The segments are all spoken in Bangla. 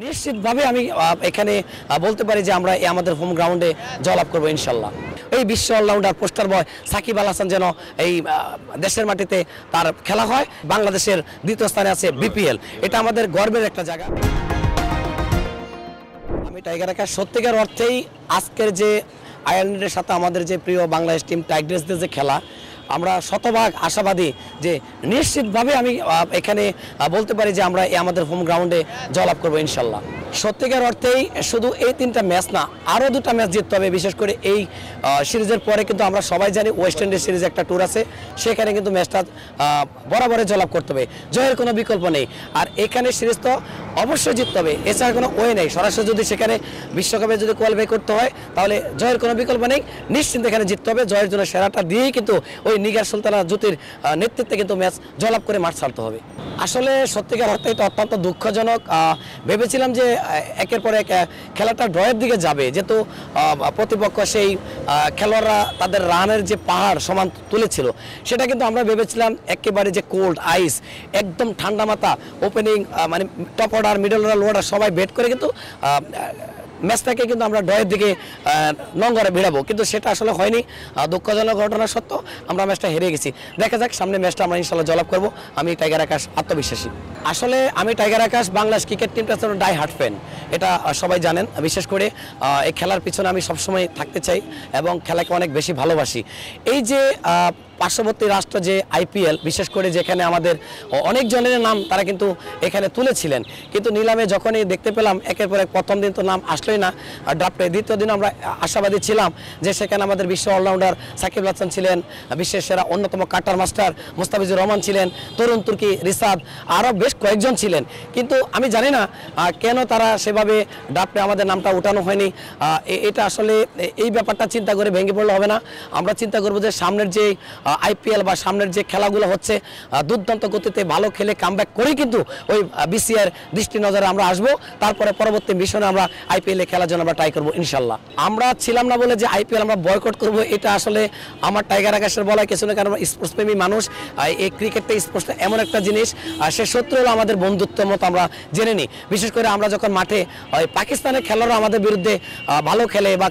নিশ্চিতভাবে আমি এখানে বলতে পারি যে আমরা আমাদের হোম গ্রাউন্ডে জয়লাভ করবো ইনশাল্লাহ। এই বিশ্ব অলরাউন্ডার পোস্টার বয় সাকিব আল হাসান যেন এই দেশের মাটিতে তার খেলা হয়। বাংলাদেশের দ্বিতীয় স্থানে আছে বিপিএল, এটা আমাদের গর্বের একটা জায়গা। আমি টাইগার আকাশ সত্যিকার অর্থেই আজকের যে আয়ারল্যান্ডের সাথে আমাদের যে প্রিয় বাংলাদেশ টিম টাইগ্রেসদের যে খেলা, আমরা শতভাগ আশাবাদী যে নিশ্চিতভাবে আমি এখানে বলতে পারি যে আমরা আমাদের হোম গ্রাউন্ডে জয়লাভ করবো ইনশাল্লাহ। সত্যিকার অর্থেই শুধু এই 3টা ম্যাচ না, আরও 2টা ম্যাচ জিততে হবে। বিশেষ করে এই সিরিজের পরে কিন্তু আমরা সবাই জানি ওয়েস্ট ইন্ডিজ সিরিজ একটা ট্যুর আছে, সেখানে কিন্তু ম্যাচটা বরাবরে জয়লাভ করতে হবে, জয়ের কোনো বিকল্প নেই। আর এখানে সিরিজ তো অবশ্যই জিততে হবে, এছাড়া কোনো ওয়ে নেই। সরাসরি যদি সেখানে বিশ্বকাপে যদি কোয়ালিফাই করতে হয় তাহলে জয়ের কোনো বিকল্প নেই, নিশ্চিন্তে এখানে জিততে হবে। জয়ের জন্য সেরাটা দিয়েই কিন্তু ওই নিগার সুলতানা জ্যোতির নেতৃত্বে কিন্তু ম্যাচ জয়লাভ করে মাঠ ছাড়তে হবে। আসলে সত্যিকার অর্থে এটা অত্যন্ত দুঃখজনক। ভেবেছিলাম যে একের পর এক খেলাটা ড্রয়ের দিকে যাবে, যেহেতু প্রতিপক্ষ সেই খেলোয়াড়রা তাদের রানের যে পাহাড় সমান তুলেছিল, সেটা কিন্তু আমরা ভেবেছিলাম একেবারে যে কোল্ড আইস, একদম ঠান্ডা মাথা ওপেনিং, মানে টপ অর্ডার, মিডল অর্ডার, লো অর্ডার সবাই ব্যাট করে কিন্তু ম্যাচটাকে কিন্তু আমরা ড্রয়ের দিকে নঙ্গরে ভিড়াবো, কিন্তু সেটা আসলে হয়নি। দুঃখজনক ঘটনা সত্ত্বেও আমরা ম্যাচটা হেরে গেছি। দেখা যাক সামনে ম্যাচটা আমরা ইনশাল্লাহ জয়লাভ করবো। আমি টাইগার আকাশ আত্মবিশ্বাসী। আসলে আমি টাইগার আকাশ বাংলাদেশ ক্রিকেট টিমটা ডাই হার্ট ফ্যান, এটা সবাই জানেন। বিশেষ করে এই খেলার পিছনে আমি সবসময় থাকতে চাই এবং খেলাকে অনেক বেশি ভালোবাসি। এই যে পার্শ্ববর্তী রাষ্ট্র যে আইপিএল, বিশেষ করে যেখানে আমাদের অনেক জনের নাম তারা কিন্তু এখানে তুলেছিলেন, কিন্তু নিলামে যখনই দেখতে পেলাম একের পর এক, প্রথম দিন তো নাম আসলোই না ড্রাফটে, দ্বিতীয় দিন আমরা আশাবাদী ছিলাম যে সেখানে আমাদের বিশ্ব অলরাউন্ডার সাকিব আল হাসান ছিলেন, বিশ্বের সেরা অন্যতম কাটার মাস্টার মুস্তাফিজুর রহমান ছিলেন, তরুণ তুর্কি রিসাদ, আরও বেশ কয়েকজন ছিলেন। কিন্তু আমি জানি না কেন তারা সেভাবে ড্রাফটে আমাদের নামটা উঠানো হয়নি। এটা আসলে এই ব্যাপারটা চিন্তা করে ভেঙে পড়লে হবে না। আমরা চিন্তা করবো যে সামনের যে আইপিএল বা সামনের যে খেলাগুলো হচ্ছে, দুর্দান্ত গতিতে ভালো খেলে কামব্যাক করেই কিন্তু ওই বিসিআর দৃষ্টি নজরে আমরা আসবো। তারপরে পরবর্তী মিশনে আমরা আইপিএলে খেলার জন্য আমরা ট্রাই করবো ইনশাল্লাহ। আমরা ছিলাম না বলে যে আইপিএল আমরা বয়কট করবো, এটা আসলে আমার টাইগার আকাশের বলা কিছু না, কারণ স্পোর্টস প্রেমী মানুষ। এই ক্রিকেটটা, স্পোর্টসটা এমন একটা জিনিস, সে শত্রু হলো আমাদের বন্ধুত্বের মতো আমরা জেনে নিই। বিশেষ করে আমরা যখন মাঠে পাকিস্তানের খেলোয়াড়রা আমাদের বিরুদ্ধে ভালো খেলে বা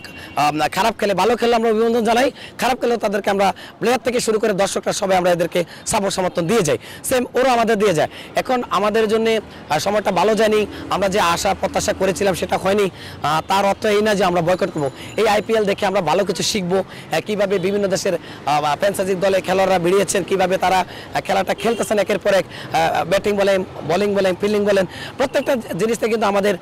খারাপ খেলে, ভালো খেলে আমরা অভিনন্দন জানাই, খারাপ খেলেও তাদেরকে আমরা প্লেয়ার থেকে শুরু করে দর্শকরা সবাই আমরা এদেরকে সাপোর্ট সমর্থন দিয়ে যাই, সেম ওরা আমাদের দিয়ে যায়। এখন আমাদের জন্য সময়টা ভালো যায়নি, আমরা যে আশা প্রত্যাশা করেছিলাম সেটা হয়নি। তার অর্থ এই না যে আমরা বয়কট করবো। এই আইপিএল দেখে আমরা ভালো কিছু শিখবো, কিভাবে বিভিন্ন দেশের ফ্র্যাঞ্চাইজি দলে খেলোয়াড়রা বেরিয়েছেন, কিভাবে তারা খেলাটা খেলতেছেন একের পর এক, ব্যাটিং বলেন, বোলিং বলেন, ফিল্ডিং বলেন, প্রত্যেকটা জিনিসটা কিন্তু আমাদের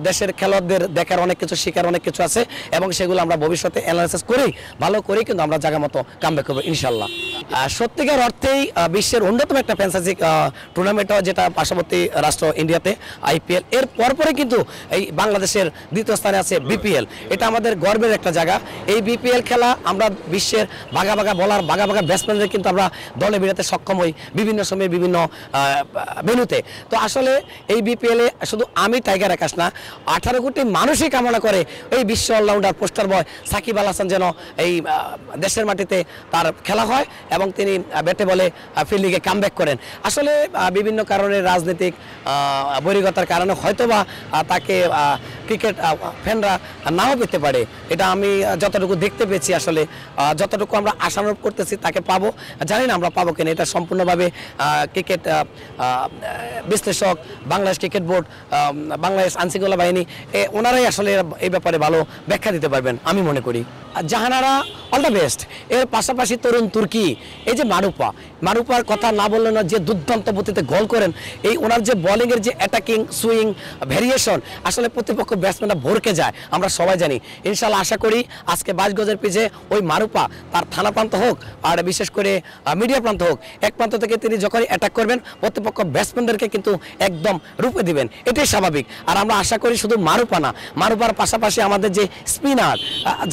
দেশের খেলোয়াড়দের দেখার অনেক কিছু, শেখার অনেক কিছু আছে এবং সেগুলো আমরা ভবিষ্যতে অ্যানালাইসিস করেই ভালো করেই কিন্তু আমরা জায়গা মতো কামব্যাক করবো ইনশাল্লাহ। সত্যিকার অর্থেই বিশ্বের অন্যতম একটা ফ্র্যাঞ্চাইজি টুর্নামেন্ট, যেটা পার্শ্ববর্তী রাষ্ট্র ইন্ডিয়াতে আইপিএল, এর পরপরে কিন্তু এই বাংলাদেশের দ্বিতীয় স্থানে আছে বিপিএল, এটা আমাদের গর্বের একটা জায়গা। এই বিপিএল খেলা আমরা বিশ্বের ভাগা ভাগা বলার, ভাগা ভাগা ব্যাটসম্যানদের কিন্তু আমরা দলে বেরোতে সক্ষম হই বিভিন্ন সময়ে বিভিন্ন ভেন্যুতে। তো আসলে এই বিপিএলে শুধু আমি টাইগার আকাশ না, 18 কোটি মানুষই কামনা করে এই বিশ্ব অলরাউন্ডার পোস্টার বয় সাকিব আল হাসান যেন এই দেশের মাটিতে তার খেলা হয় এবং তিনি ব্যাটে বলে ফিল্ডিংয়ে কামব্যাক করেন। আসলে বিভিন্ন কারণে, রাজনৈতিক বৈরিকতার কারণে হয়তোবা তাকে ক্রিকেট ফ্যানরা নাও পেতে পারে, এটা আমি যতটুকু দেখতে পেয়েছি। আসলে যতটুকু আমরা আশানুরূপ করতেছি তাকে পাবো, জানি না আমরা পাবো কিনা, এটা সম্পূর্ণভাবে ক্রিকেট বিশ্লেষক, বাংলাদেশ ক্রিকেট বোর্ড, বাংলাদেশ আইনশৃঙ্খলা বাহিনী, ওনারাই আসলে এই ব্যাপারে ভালো ব্যাখ্যা দিতে পারবেন আমি মনে করি। Jahanara all the best. এর পাশাপাশি তরুণ তুর্কি, এই যে মারুপার কথা না বললে না, যে দুর্দান্ত গতিতে গোল করেন, এই ওনার যে বোলিংয়ের যে অ্যাটাকিং সুইং ভ্যারিয়েশন, আসলে প্রতিপক্ষ ব্যাটসম্যানরা ভরকে যায়, আমরা সবাই জানি। ইনশাল্লাহ আশা করি আজকে 22 গজের পিছে ওই মারুপা তার থানা প্রান্ত হোক আর বিশেষ করে মিডিয়া প্রান্ত হোক, এক প্রান্ত থেকে তিনি যখনই অ্যাটাক করবেন প্রতিপক্ষ ব্যাটসম্যানদেরকে কিন্তু একদম রূপে দিবেন, এটাই স্বাভাবিক। আর আমরা আশা করি শুধু মারুপা না, মারুপার পাশাপাশি আমাদের যে স্পিনার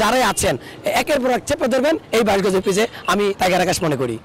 যারাই আছেন একের পর এক চেপে ধরবেন এই 22 গজের পিছে, আমি টাইগার আকাশ মনে করি।